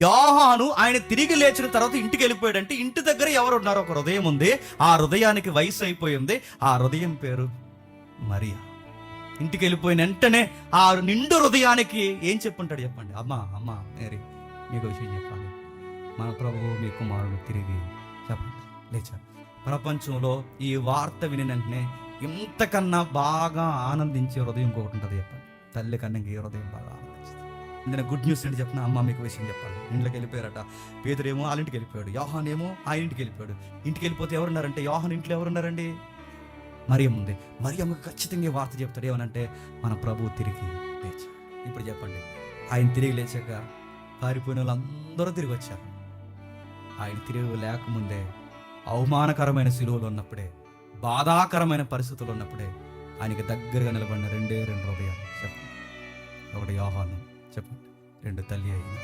యోహాను ఆయన తిరిగి లేచిన తర్వాత ఇంటికి వెళ్ళిపోయాడంటే ఇంటి దగ్గర ఎవరు ఉన్నారు? ఒక హృదయం ఉంది. ఆ హృదయానికి వయసు అయిపోయింది. ఆ హృదయం పేరు మరియా. ఇంటికి వెళ్ళిపోయిన వెంటనే ఆ నిండు హృదయానికి ఏం చెప్పుంటాడు చెప్పండి? అమ్మా మేరీ, మీకు విషయం చెప్పాలి, మన ప్రభువు మీ కుమారుడు తిరిగి చెప్పండి లేచారు. ప్రపంచంలో ఈ వార్త విని వెంటనే ఇంతకన్నా బాగా ఆనందించే హృదయం ఇంకొకటి ఉంటుంది చెప్పండి. తల్లి కన్నా ఈ హృదయం బాగా ఆనందించింది. నేను గుడ్ న్యూస్ ఏంటి చెప్పిన? అమ్మ మీకు విషయం చెప్పాలి. ఇంట్లోకి వెళ్ళిపోయారట. పేతురేమో వాళ్ళ ఇంటికి వెళ్ళిపోయాడు, యోహాన్ ఏమో ఆయన ఇంటికి వెళ్ళిపోయాడు. ఇంటికి వెళ్ళిపోతే ఎవరున్నారంటే యోహాన్ ఇంట్లో ఎవరున్నారండి? మరియమ్మ ఉంది. మరియమ్మకి ఖచ్చితంగా ఈ వార్త చెప్తాడు. ఏమనంటే మన ప్రభువు తిరిగి లేచాడు. ఇప్పుడు చెప్పండి, ఆయన తిరిగి లేచాక పారిపోయిన వాళ్ళందరూ తిరిగి వచ్చారు. ఆయన తిరిగి లేకముందే అవమానకరమైన శిలువలు ఉన్నప్పుడే, బాధాకరమైన పరిస్థితులు ఉన్నప్పుడే ఆయనకి దగ్గరగా నిలబడిన రెండు హృదయాలు చెప్పండి. ఒకటి యోహాను చెప్పండి, రెండు తల్లి అయిన